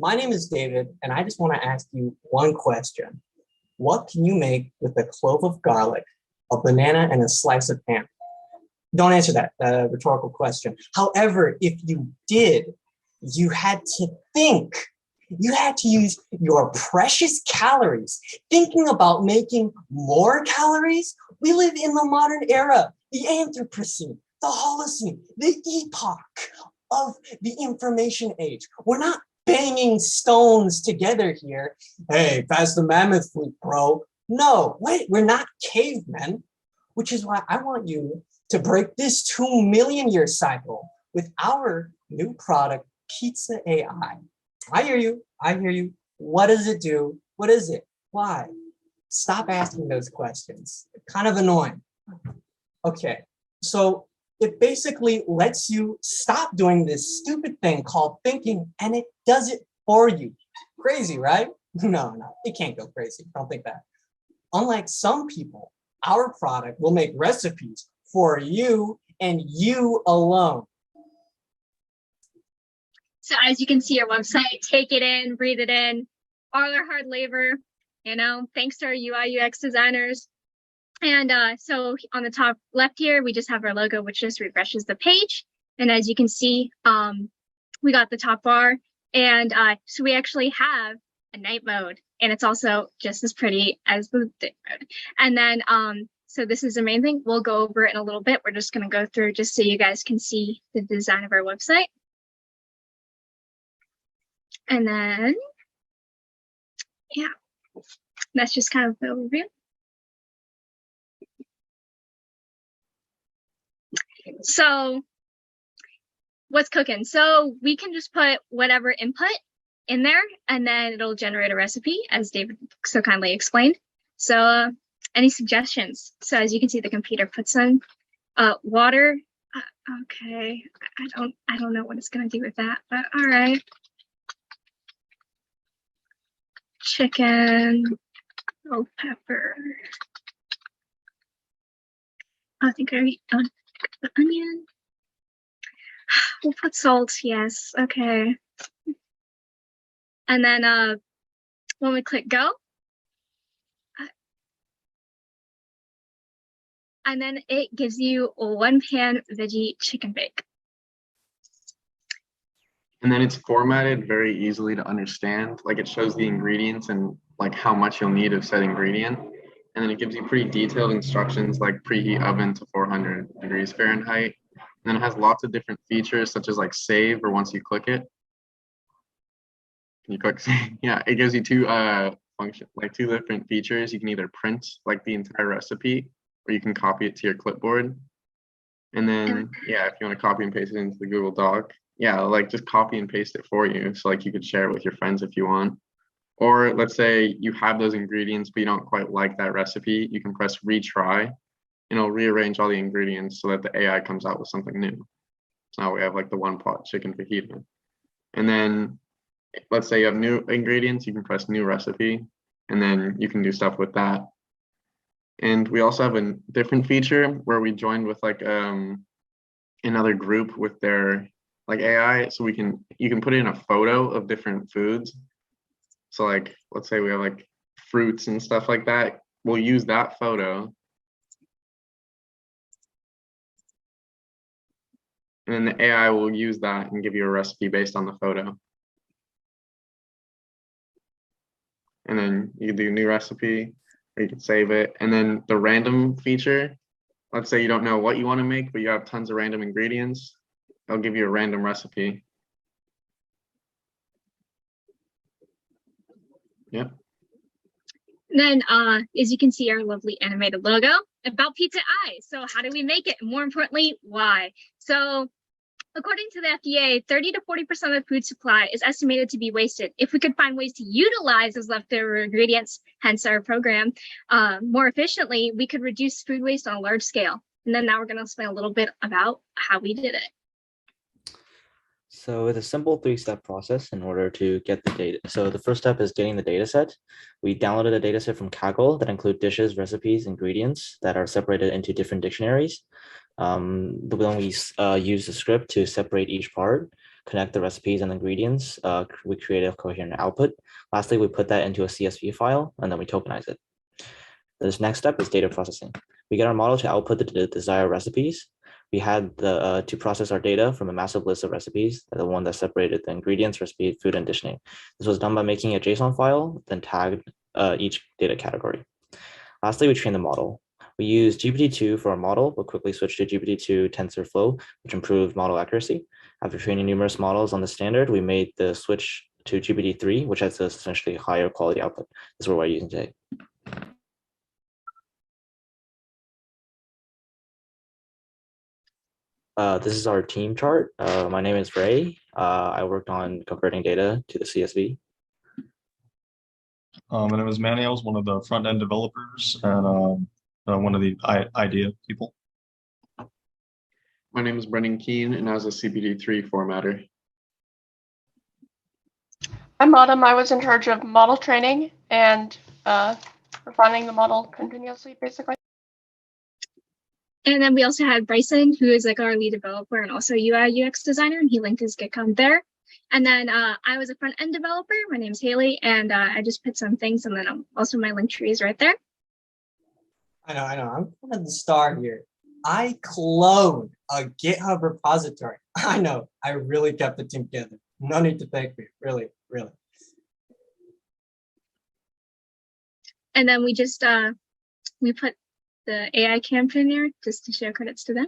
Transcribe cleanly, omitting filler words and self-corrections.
My name is David, and I just want to ask you one question. What can you make with a clove of garlic, a banana, and a slice of ham? Don't answer that rhetorical question. However, if you did, you had to think. You had to use your precious calories. Thinking about making more calories? We live in the modern era, the Anthropocene, the Holocene, the epoch of the information age. We're not banging stones together here. Hey, pass the mammoth flute, bro. No, wait, we're not cavemen, which is why I want you to break this 2 million year cycle with our new product, Pizza AI. I hear you. I hear you. What does it do? What is it? Why? Stop asking those questions. Kind of annoying. Okay, so it basically lets you stop doing this stupid thing called thinking, and it does it for you. Crazy, right? No, it can't go crazy. Don't think that. Unlike some people, our product will make recipes for you and you alone. So as you can see, our website, take it in, breathe it in, all our hard labor, thanks to our UI UX designers. And so on the top left here, we just have our logo, which just refreshes the page. And as you can see, we got the top bar. And so we actually have a night mode, and it's also just as pretty as the day mode. And then, so this is the main thing. We'll go over it in a little bit. We're just going to go through just so you guys can see the design of our website. And then, yeah, that's just kind of the overview. So what's cooking? So we can just put whatever input in there, and then it'll generate a recipe, as David so kindly explained. So any suggestions? So as you can see, the computer puts in water. Okay, I don't know what it's gonna do with that, but all right. Chicken, oh, pepper. I think I already done the onion. We'll put salt, yes, okay. And then when we click go, and then it gives you a 1-pan veggie chicken bake. And then it's formatted very easily to understand. Like it shows the ingredients and like how much you'll need of said ingredient. And then it gives you pretty detailed instructions like preheat oven to 400 degrees Fahrenheit. And then it has lots of different features such as like save, or once you click it. Can you click save? Yeah, it gives you two different features. You can either print like the entire recipe, or you can copy it to your clipboard. And then, yeah, if you want to copy and paste it into the Google Doc, yeah, like just copy and paste it for you. So like you could share it with your friends if you want. Or let's say you have those ingredients, but you don't quite like that recipe, you can press retry, and it'll rearrange all the ingredients so that the AI comes out with something new. So now we have like the 1-pot chicken fajita. And then let's say you have new ingredients, you can press new recipe, and then you can do stuff with that. And we also have a different feature where we joined with like another group with their like AI, so you can put in a photo of different foods. So like let's say we have like fruits and stuff like that. We'll use that photo, and then the AI will use that and give you a recipe based on the photo. And then you can do new recipe, or you can save it. And then the random feature, let's say you don't know what you want to make, but you have tons of random ingredients. I'll give you a random recipe. Yep. Then, as you can see, our lovely animated logo about Pizza Eye. So how do we make it? More importantly, why? So according to the FDA, 30 to 40% of food supply is estimated to be wasted. If we could find ways to utilize those leftover ingredients, hence our program, more efficiently, we could reduce food waste on a large scale. And then now we're going to explain a little bit about how we did it. So it's a simple 3-step process in order to get the data. So the first step is getting the data set. We downloaded a data set from Kaggle that include dishes, recipes, ingredients that are separated into different dictionaries. Then we use the script to separate each part. connect the recipes and ingredients, we create a coherent output. Lastly, we put that into a CSV file, and then we tokenize it. This next step is data processing. We get our model to output the desired recipes. We had to process our data from a massive list of recipes, the one that separated the ingredients, recipe, food, and dish name. This was done by making a JSON file, then tagged each data category. Lastly, we train the model. We use GPT-2 for our model, but quickly switched to GPT-2 TensorFlow, which improved model accuracy. After training numerous models on the standard, we made the switch to GPT-3, which has essentially higher quality output. This is what we're using today. This is our team chart. My name is Ray. I worked on converting data to the CSV. My name is Manny. I was one of the front-end developers and one of the idea people. My name is Brendan Keane, and I was a CPD3 formatter. I'm Autumn. I was in charge of model training and refining the model continuously, basically. And then we also had Brysen, who is like our lead developer and also UI UX designer, and he linked his GitHub there. And then I was a front end developer. My name's Haley, and I just put some things, and then also my link tree is right there. I know. I'm kind of the star here. I cloned a GitHub repository. I know. I really kept the team together. No need to thank me. Really. And then we just we put the AI campaign there just to show credits to them.